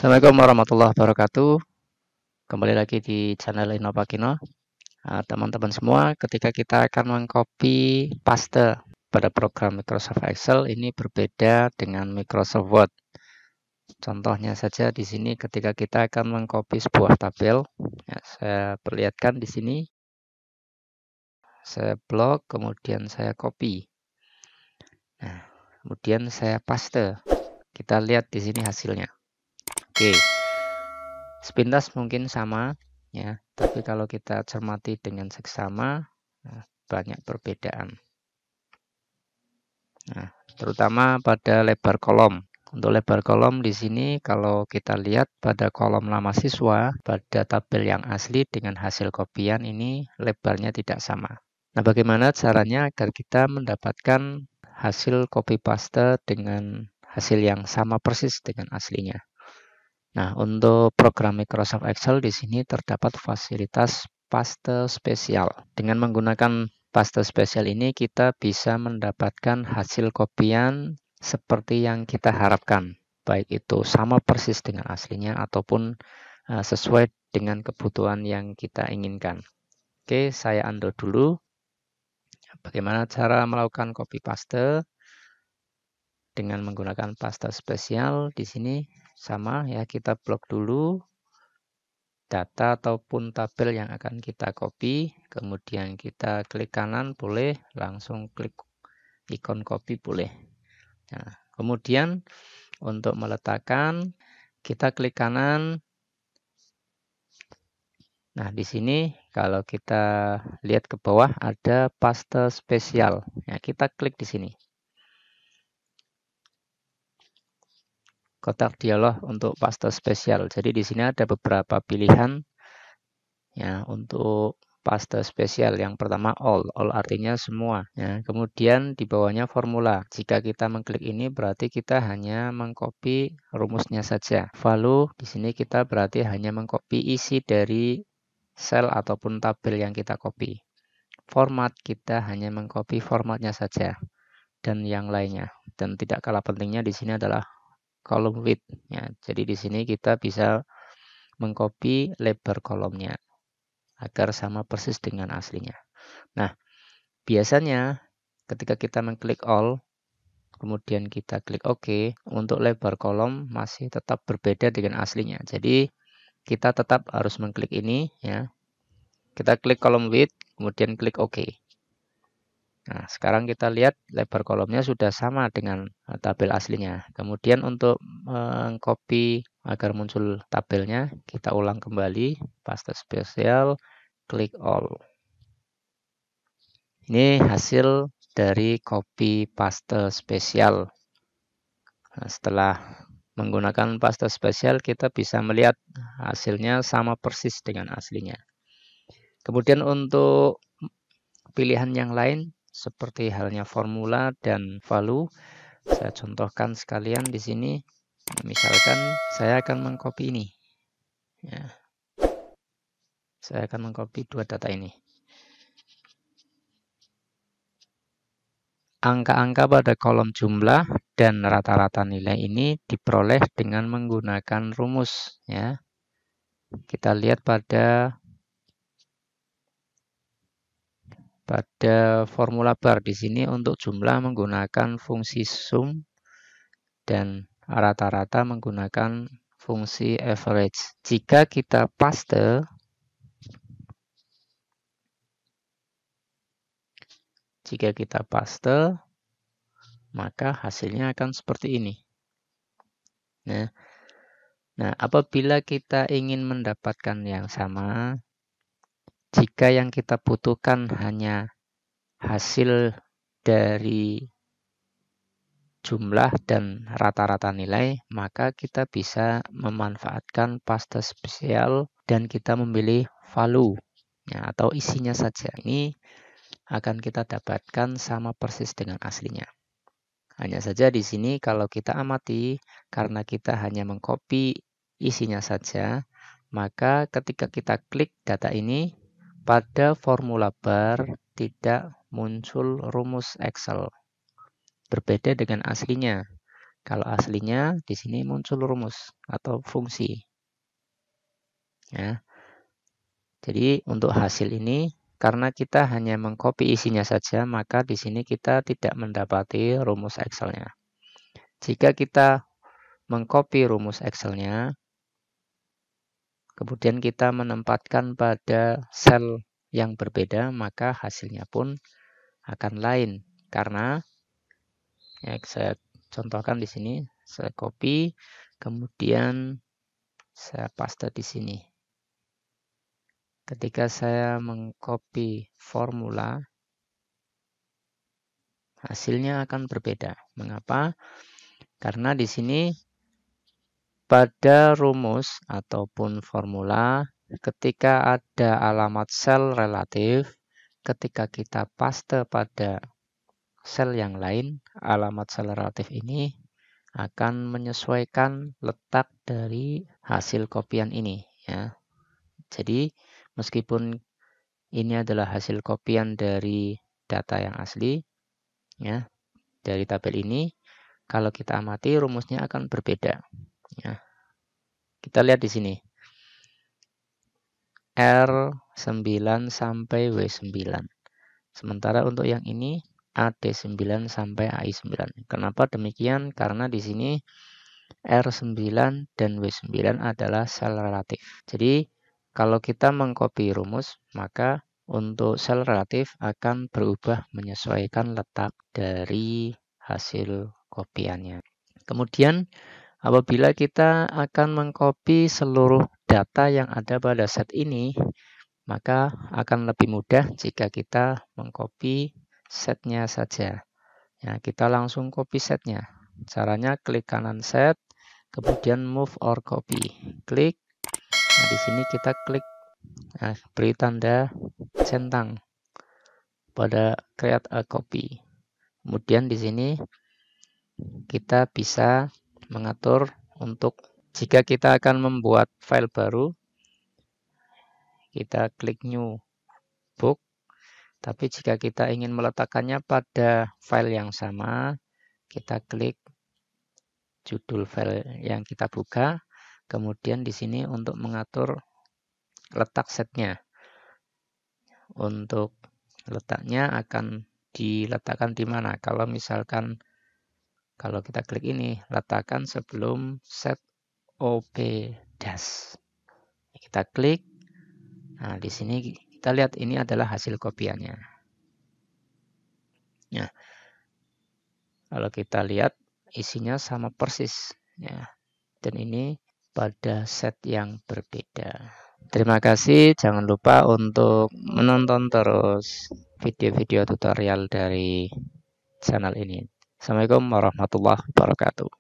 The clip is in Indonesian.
Assalamualaikum warahmatullahi wabarakatuh. Kembali lagi di channel Innopakino. Teman-teman semua, ketika kita akan mengcopy paste pada program Microsoft Excel, ini berbeda dengan Microsoft Word. Contohnya saja di sini ketika kita akan mengcopy sebuah tabel, ya, saya perlihatkan di sini. Saya blok, kemudian saya copy. Nah, kemudian saya paste. Kita lihat di sini hasilnya. Oke. Sepintas mungkin sama, ya, tapi kalau kita cermati dengan seksama, banyak perbedaan. Nah, terutama pada lebar kolom. Untuk lebar kolom di sini, kalau kita lihat pada kolom nama siswa, pada tabel yang asli dengan hasil kopian ini lebarnya tidak sama. Nah, bagaimana caranya agar kita mendapatkan hasil copy paste dengan hasil yang sama persis dengan aslinya? Nah, untuk program Microsoft Excel di sini terdapat fasilitas paste spesial. Dengan menggunakan paste spesial ini, kita bisa mendapatkan hasil kopian seperti yang kita harapkan. Baik itu sama persis dengan aslinya ataupun sesuai dengan kebutuhan yang kita inginkan. Oke, saya undo dulu. Bagaimana cara melakukan copy paste? Dengan menggunakan paste spesial di sini sama ya, kita blok dulu data ataupun tabel yang akan kita copy, kemudian kita klik kanan boleh, langsung klik ikon copy boleh. Nah, kemudian untuk meletakkan kita klik kanan. Nah, di sini kalau kita lihat ke bawah ada paste spesial. Ya, kita klik di sini. Kotak dialog untuk paste spesial. Jadi di sini ada beberapa pilihan ya untuk paste spesial. Yang pertama all artinya semua ya. Kemudian di bawahnya formula. Jika kita mengklik ini berarti kita hanya mengcopy rumusnya saja. Value di sini kita berarti hanya mengcopy isi dari sel ataupun tabel yang kita copy. Format kita hanya mengcopy formatnya saja dan yang lainnya. Dan tidak kalah pentingnya di sini adalah column width ya. Jadi di sini kita bisa mengcopy lebar kolomnya agar sama persis dengan aslinya. Nah, biasanya ketika kita mengklik all, kemudian kita klik OK, untuk lebar kolom masih tetap berbeda dengan aslinya. Jadi, kita tetap harus mengklik ini ya. Kita klik column width, kemudian klik OK. Nah, sekarang kita lihat lebar kolomnya sudah sama dengan tabel aslinya. Kemudian untuk mengcopy agar muncul tabelnya, kita ulang kembali, paste spesial, klik all. Ini hasil dari copy paste spesial. Nah, setelah menggunakan paste spesial, kita bisa melihat hasilnya sama persis dengan aslinya. Kemudian untuk pilihan yang lain, seperti halnya formula dan value, saya contohkan sekalian di sini. Misalkan saya akan mengcopy ini. Ya. Saya akan mengcopy dua data ini. Angka-angka pada kolom jumlah dan rata-rata nilai ini diperoleh dengan menggunakan rumus ya. Kita lihat pada formula bar di sini untuk jumlah menggunakan fungsi sum dan rata-rata menggunakan fungsi average. Jika kita paste maka hasilnya akan seperti ini. Nah, apabila kita ingin mendapatkan yang sama, jika yang kita butuhkan hanya hasil dari jumlah dan rata-rata nilai, maka kita bisa memanfaatkan paste spesial dan kita memilih value ya, atau isinya saja. Ini akan kita dapatkan sama persis dengan aslinya. Hanya saja di sini kalau kita amati, karena kita hanya mengcopy isinya saja, maka ketika kita klik data ini, pada formula bar tidak muncul rumus Excel. Berbeda dengan aslinya. Kalau aslinya di sini muncul rumus atau fungsi. Ya. Jadi untuk hasil ini karena kita hanya mengcopy isinya saja, maka di sini kita tidak mendapati rumus Excel-nya. Jika kita mengcopy rumus Excel-nya, kemudian kita menempatkan pada sel yang berbeda, maka hasilnya pun akan lain. Karena ya, saya contohkan di sini, saya copy, kemudian saya paste di sini. Ketika saya mengcopy formula, hasilnya akan berbeda. Mengapa? Karena di sini pada rumus ataupun formula, ketika ada alamat sel relatif, ketika kita paste pada sel yang lain, alamat sel relatif ini akan menyesuaikan letak dari hasil kopian ini. Ya. Jadi meskipun ini adalah hasil kopian dari data yang asli, ya, dari tabel ini, kalau kita amati rumusnya akan berbeda. Ya. Kita lihat di sini. R9 sampai W9. Sementara untuk yang ini AD9 sampai AI9. Kenapa demikian? Karena di sini R9 dan W9 adalah sel relatif. Jadi kalau kita mengcopy rumus, maka untuk sel relatif akan berubah menyesuaikan letak dari hasil kopiannya. Kemudian apabila kita akan mengcopy seluruh data yang ada pada set ini, maka akan lebih mudah jika kita mengcopy setnya saja. Ya, kita langsung copy setnya. Caranya klik kanan set, kemudian move or copy. Klik. Nah, di sini kita klik, nah, beri tanda centang pada create a copy. Kemudian di sini kita bisa mengatur untuk jika kita akan membuat file baru, kita klik new book. Tapi jika kita ingin meletakkannya pada file yang sama, kita klik judul file yang kita buka. Kemudian di sini untuk mengatur letak setnya. Untuk letaknya akan diletakkan di mana? Kalau misalkan kalau kita klik ini, letakkan sebelum set OP dash. Kita klik. Nah, di sini kita lihat ini adalah hasil kopiannya. Ya. Kalau kita lihat isinya sama persis, ya. Dan ini pada set yang berbeda. Terima kasih, jangan lupa untuk menonton terus video-video tutorial dari channel ini. Assalamualaikum warahmatullahi wabarakatuh.